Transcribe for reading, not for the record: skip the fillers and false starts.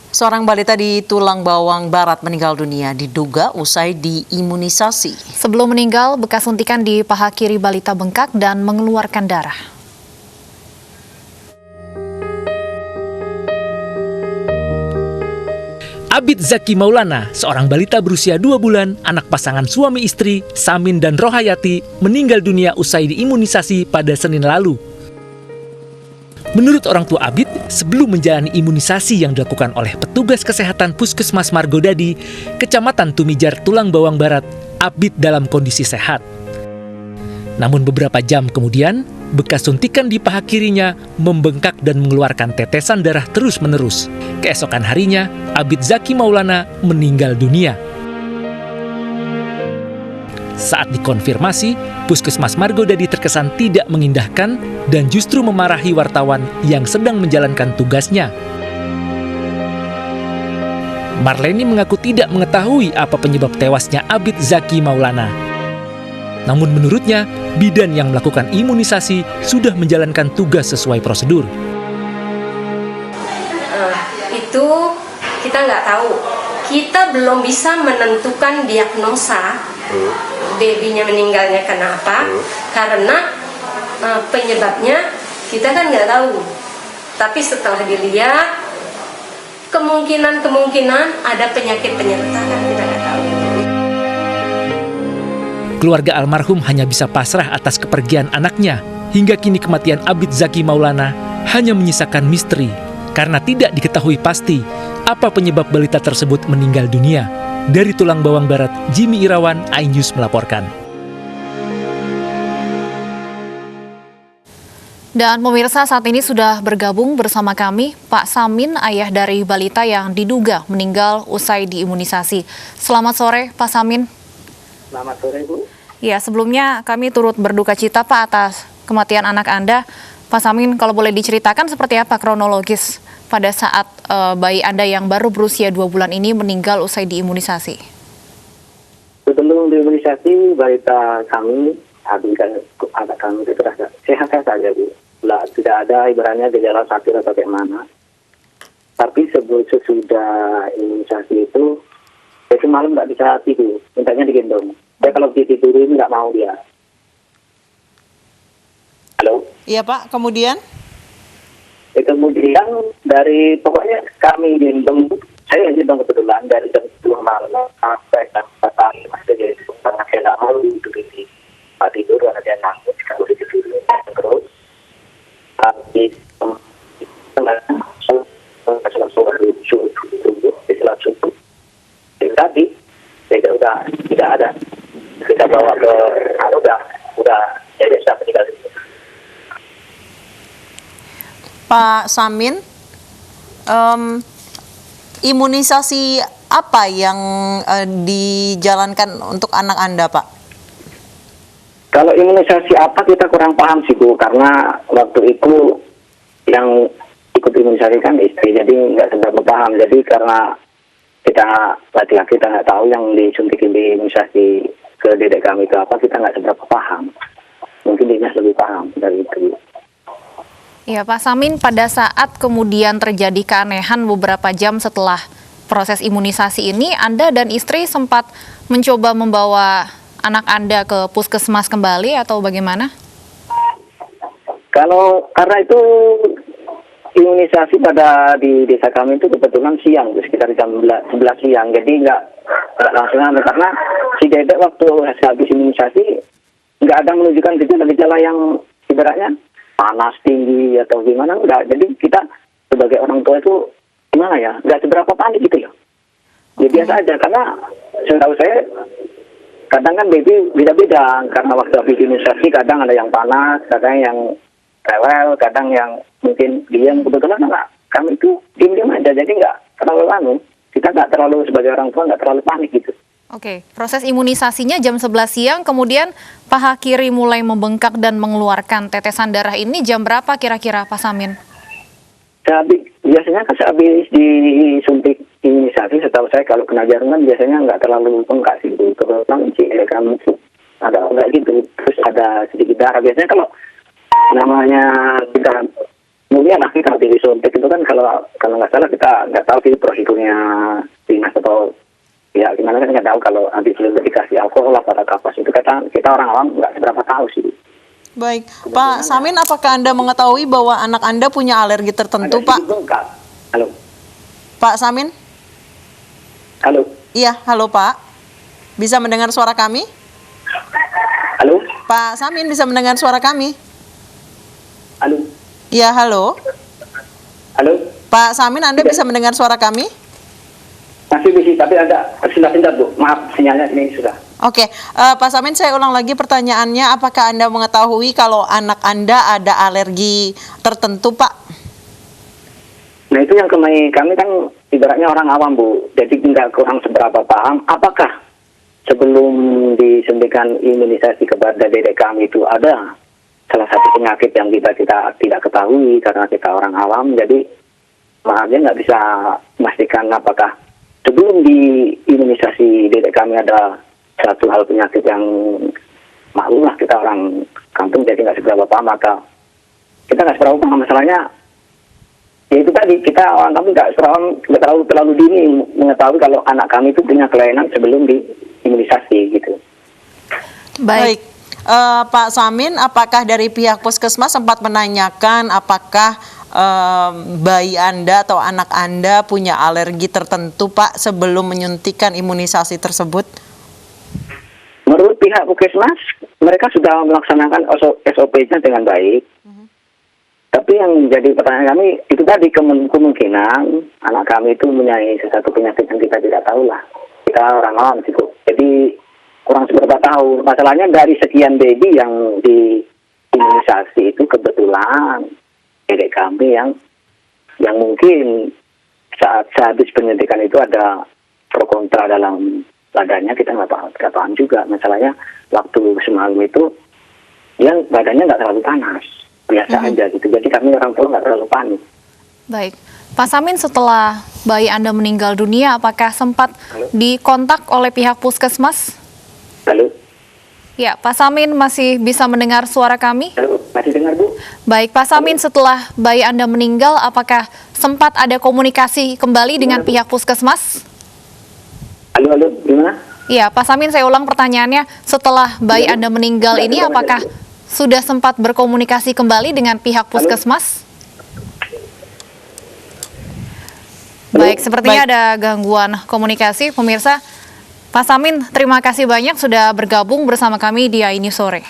Seorang balita di Tulang Bawang Barat meninggal dunia diduga usai diimunisasi. Sebelum meninggal, bekas suntikan di paha kiri balita bengkak dan mengeluarkan darah. Abid Zaki Maulana, seorang balita berusia 2 bulan, anak pasangan suami istri, Samin dan Rohayati, meninggal dunia usai diimunisasi pada Senin lalu. Menurut orang tua Abid, sebelum menjalani imunisasi yang dilakukan oleh petugas kesehatan Puskesmas Margodadi, Kecamatan Tumijar, Tulang Bawang Barat, Abid dalam kondisi sehat. Namun beberapa jam kemudian, bekas suntikan di paha kirinya membengkak dan mengeluarkan tetesan darah terus-menerus. Keesokan harinya, Abid Zaki Maulana meninggal dunia. Saat dikonfirmasi, Puskesmas Margodadi terkesan tidak mengindahkan dan justru memarahi wartawan yang sedang menjalankan tugasnya. Marleni mengaku tidak mengetahui apa penyebab tewasnya Abid Zaki Maulana. Namun menurutnya, bidan yang melakukan imunisasi sudah menjalankan tugas sesuai prosedur. Itu kita nggak tahu. Kita belum bisa menentukan diagnosa babynya meninggalnya kenapa, karena penyebabnya kita kan nggak tahu. Tapi setelah dilihat, kemungkinan ada penyakit penyerta kan kita nggak tahu. Keluarga almarhum hanya bisa pasrah atas kepergian anaknya. Hingga kini kematian Abid Zaki Maulana hanya menyisakan misteri karena tidak diketahui pasti apa penyebab balita tersebut meninggal dunia. Dari Tulang Bawang Barat, Jimmy Irawan, iNews melaporkan. Dan pemirsa, saat ini sudah bergabung bersama kami Pak Samin, ayah dari balita yang diduga meninggal usai diimunisasi. Selamat sore Pak Samin. Selamat sore, Bu. Ya, sebelumnya kami turut berduka cita Pak atas kematian anak Anda. Pak Samin, kalau boleh diceritakan seperti apa kronologis pada saat bayi Anda yang baru berusia 2 bulan ini meninggal usai diimunisasi? Sebelum diimunisasi, balita kami, anak kami itu terasa sehat saja, Bu. Tidak ada ibaratnya gejala sakit atau kayak mana. Tapi sesudah imunisasi itu malam nggak bisa tidur, mintanya digendong. Dia kalau ditidurin nggak mau dia. Halo? Iya Pak, kemudian? Kemudian dari pokoknya kami gendong, saya gendong kebetulan dari jam 10 malam sampai jam 4 pagi masih jadi karena saya nggak mau tidur di tempat tidur karena dia nangis kalau ditidurin terus. Tapi subuh tadi udah tidak ada, kita bawa ke udah jadi sudah meninggal. Pak Samin, imunisasi apa yang dijalankan untuk anak Anda, Pak? Kalau imunisasi apa kita kurang paham sih, Bu, karena waktu itu yang ikut imunisasi kan istri, jadi nggak seberapa paham. Jadi karena kita laki-laki kita nggak tahu yang disuntikin di imunisasi ke dedek kami itu apa, kita nggak seberapa paham. Mungkin dia lebih paham dari itu. Ya Pak Samin, pada saat kemudian terjadi keanehan beberapa jam setelah proses imunisasi ini, Anda dan istri sempat mencoba membawa anak Anda ke puskesmas kembali atau bagaimana? Karena itu imunisasi pada di desa kami itu kebetulan siang, sekitar jam 11 siang, jadi nggak langsung karena si dedek waktu habis imunisasi nggak ada menunjukkan gejala-gejala yang ibaratnya panas tinggi atau gimana, enggak. Jadi kita sebagai orang tua itu gimana ya, nggak seberapa panik gitu loh. Ya biasa aja, karena setahu saya kadang kan baby beda-beda, karena waktu habis imunisasi kadang ada yang panas, kadang yang rewel, kadang yang mungkin diam. Kebetulan anak kami itu diam-diam aja, jadi nggak terlalu kita nggak terlalu sebagai orang tua nggak terlalu panik gitu. Oke, proses imunisasinya jam 11 siang, kemudian paha kiri mulai membengkak dan mengeluarkan tetesan darah ini jam berapa kira-kira Pak Samin? Biasanya kan habis disuntik imunisasi, setahu saya kalau kena jarum kan biasanya nggak terlalu bengkak sih. Kebetulan kami ada enggak gitu, terus ada sedikit darah. Biasanya kalau namanya kita kemudian nanti kalau disuntik itu kan kalau nggak salah kita nggak tahu sih prosedurnya dinas atau ya gimana kan nggak tahu kalau nanti belum dikasih alkohol pada kapas itu kita orang awam nggak seberapa tahu sih. Baik, Pak Samin, apakah Anda mengetahui bahwa anak Anda punya alergi tertentu, Pak? Halo. Pak Samin? Halo. Iya, halo Pak. Bisa mendengar suara kami? Halo. Pak Samin bisa mendengar suara kami? Halo. Iya, halo. Halo. Pak Samin, Anda bisa mendengar suara kami? Masih bisa, tapi ada sebentar Bu. Maaf, sinyalnya ini sudah. Oke, Pak Samin, saya ulang lagi pertanyaannya. Apakah Anda mengetahui kalau anak Anda ada alergi tertentu, Pak? Nah itu yang kami kan ibaratnya orang awam Bu, jadi tidak kurang seberapa paham apakah sebelum disuntikan imunisasi kepada dedek kami itu ada salah satu penyakit yang kita tidak ketahui karena kita orang awam, jadi maksudnya nggak bisa memastikan apakah sebelum diimunisasi dedek kami ada satu hal penyakit yang maklum lah kita orang kampung jadi nggak seberapa paham, maka kita nggak seberapa paham masalahnya. Ya itu tadi, kita orang kami nggak terlalu dini mengetahui kalau anak kami itu punya kelainan sebelum diimunisasi gitu. Baik. Pak Samin, apakah dari pihak puskesmas sempat menanyakan apakah bayi Anda atau anak Anda punya alergi tertentu, Pak, sebelum menyuntikan imunisasi tersebut? Menurut pihak puskesmas, mereka sudah melaksanakan SOP-nya dengan baik. Tapi yang jadi pertanyaan kami, itu tadi kemungkinan anak kami itu mempunyai sesuatu penyakit yang kita tidak tahu lah. Kita orang awam gitu. Jadi kurang seberapa tahu. Masalahnya dari sekian baby yang diimunisasi itu kebetulan dedek kami yang mungkin saat sehabis penyuntikan itu ada pro kontra dalam badannya, kita nggak paham juga. Masalahnya waktu semalam itu yang badannya nggak terlalu panas. Biasa aja gitu, jadi kami orang tua nggak terlalu panik. Baik, Pak Samin, setelah bayi Anda meninggal dunia, apakah sempat dikontak oleh pihak puskesmas? Halo? Ya, Pak Samin masih bisa mendengar suara kami? Halo, masih dengar Bu? Baik, Pak Samin, setelah bayi Anda meninggal, apakah sempat ada komunikasi kembali dengan pihak puskesmas? Halo, gimana? Ya, Pak Samin, saya ulang pertanyaannya. Setelah bayi Anda meninggal ini, apakah sudah sempat berkomunikasi kembali dengan pihak puskesmas? Baik, sepertinya ada gangguan komunikasi, pemirsa. Pak Samin, terima kasih banyak sudah bergabung bersama kami di AI News Sore.